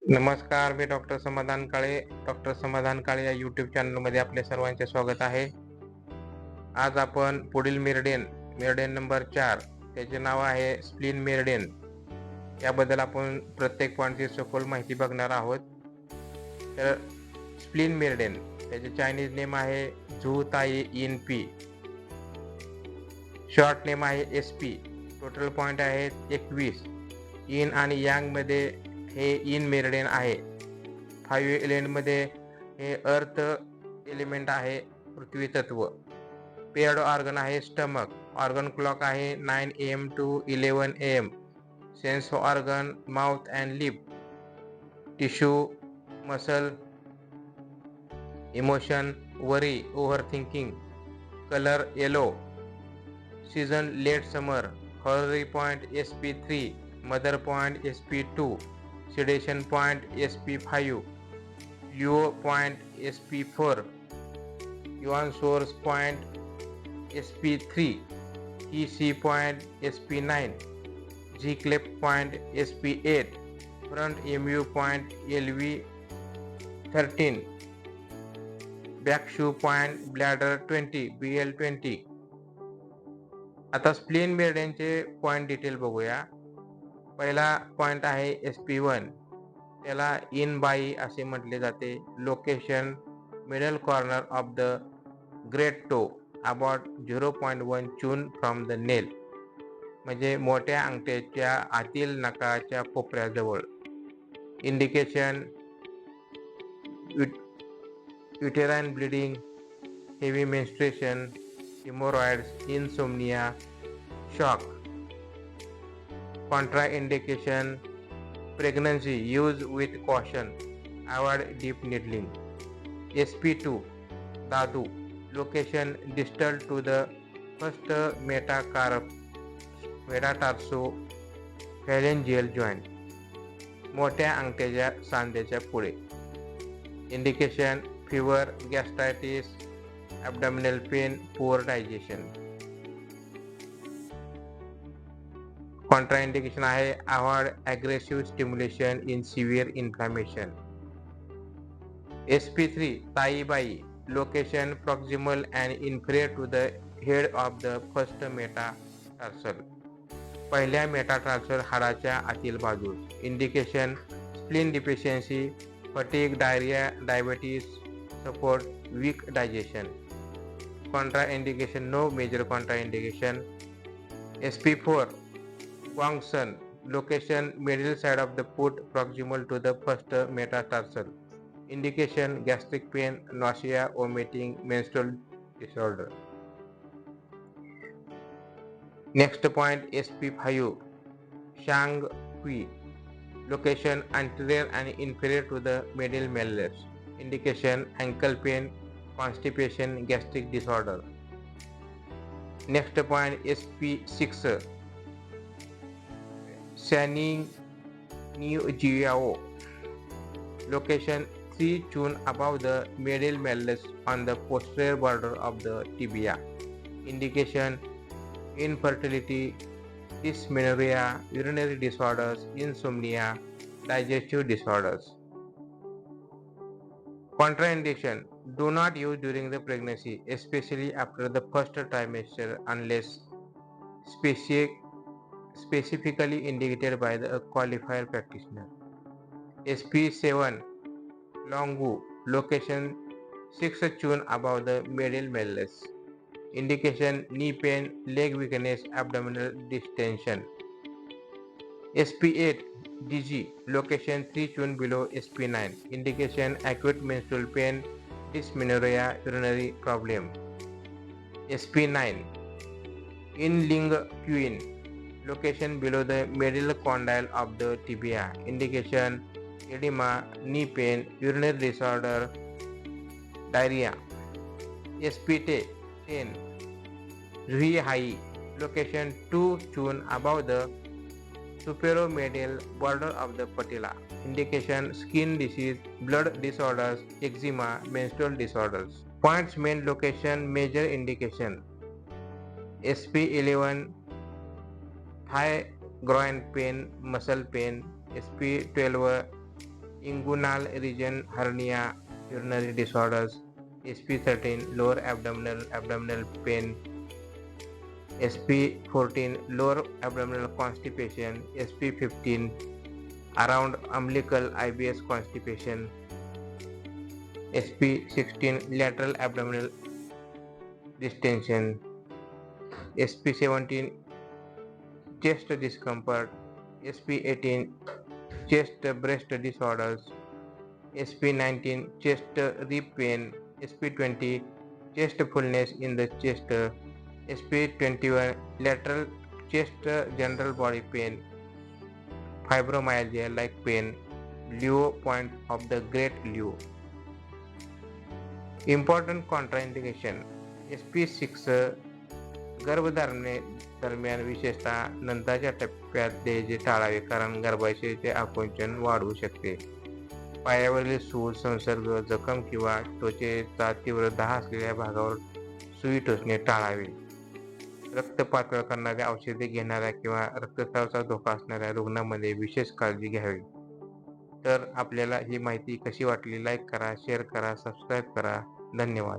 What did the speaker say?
नमस्कार, मी डॉक्टर समाधान काळे. डॉक्टर समाधान काळे या यूट्यूब चॅनलमध्ये आपले सर्वांचे स्वागत आहे. आज आपण पुढील मेरिडियन नंबर 4 त्याचे नाव आहे स्प्लीन मेरिडियन. याबद्दल आपण प्रत्येक पॉईंटची सखोल माहिती बघणार आहोत. तर स्प्लीन मेरिडियन त्याचे चायनीज नेम आहे झू ताई इन पी. शॉर्ट नेम आहे SP. टोटल पॉईंट आहेत 21. इन आणि यांगमध्ये हे इन मेरिडियन आहे. 5 एलिमेंटमध्ये हे अर्थ एलिमेंट आहे, पृथ्वी तत्व. पेअर्ड ऑर्गन आहे स्टमक. ऑर्गन क्लॉक आहे 9 AM to 11 AM. Sense organ mouth and lip. Tissue muscle. Emotion worry over thinking. Colour yellow. Season late summer. Horary point SP3. Mother point SP2. Sedation point SP5. Luo point SP4. Yuan source point SP3. EC point SP9. जी cleft point SP8. Front MU point LV13. Back shu point bladder 20 BL20. आता spleen मेरिडियनचे point detail बघूया. पहिला point आहे SP1. त्याला in by असे म्हटले जाते. Location middle corner of the great toe about 0.1 चून फ्रॉम द नेल. म्हणजे मोठ्या अंगठ्याच्या आतील नखाच्या कोपऱ्याजवळ. Indication uterine bleeding, heavy menstruation, haemorrhoids, insomnia, shock. Contraindication: pregnancy, use with caution, avoid deep needling. SP2 Dadu. Location distal to the first metatarsophalangeal joint. मोठ्या अंगठ्याच्या सांध्याच्या पुढे. Indication fever, gastritis, abdominal pain, poor digestion. Contraindication आहे avoid aggressive stimulation in severe inflammation. SP3 Tai Bai. Location proximal and inferior to the head of the first metatarsal. पहिल्या metatarsal हाडाच्या आतील बाजूस. Indication spleen deficiency, fatigue, diarrhoea, diabetes, support, weak digestion. Contraindication no major contraindication. SP4 Guangsun. Location middle side of the foot proximal to the first metatarsal. Indication gastric pain, nausea, vomiting, menstrual disorder. Next point SP5 Shang Hui. Location anterior and inferior to the medial malleus. Indication ankle pain, constipation, gastric disorder. Next point SP6 Sanning New Jiao. Location 3 chun above the medial malleus on the posterior border of the tibia. Indication infertility, dysmenorrhea, urinary disorders, insomnia, digestive disorders. Contraindication: do not use during the pregnancy, especially after the first trimester unless specifically indicated by the qualified practitioner. SP7 Longu. Location 6 chun above the medial malleus. Indication knee pain, leg weakness, abdominal distension. SP8 DG. Location 3 chun below SP9. Indication acute menstrual pain, dysmenorrhea, urinary problem. SP9 Inlinguine. Location below the medial condyle of the tibia. Indication edema, knee pain, urinary disorder, diarrhea. SP10 Rui Hai. Location 2 chun above the superomedial border of the patella. Indication skin disease, blood disorders, eczema, menstrual disorders. Points main location major indication. SP11 thigh groin pain, muscle pain. SP12 inguinal region hernia, urinary disorders, SP13 lower abdominal pain, SP14 lower abdominal constipation, SP15 around umbilical IBS constipation, SP16 lateral abdominal distension, SP17 chest discomfort, SP18 chest breast disorders, SP19 chest rib pain, SP20 chest fullness in the chest, SP21 lateral chest general body pain, fibromyalgia like pain, Leo point of the great Leo. Important contraindication SP6 गर्भधारणे दरम्यान विशेषतः नंतरच्या टप्प्यात द्यायचे टाळावे कारण गर्भाशयाचे आकुंचन वाढवू शकते. पायावरील सूज, संसर्ग, जखम किंवा त्वचेचा तीव्र दाह असलेल्या भागावर सुई टोचणे टाळावे. रक्त पातळ करणाऱ्या औषधे घेणाऱ्या किंवा रक्तस्रावाचा धोका असणाऱ्या रुग्णांमध्ये विशेष काळजी घ्यावी. तर आपल्याला ही माहिती कशी वाटली? लाईक करा, शेअर करा, सबस्क्राईब करा. धन्यवाद.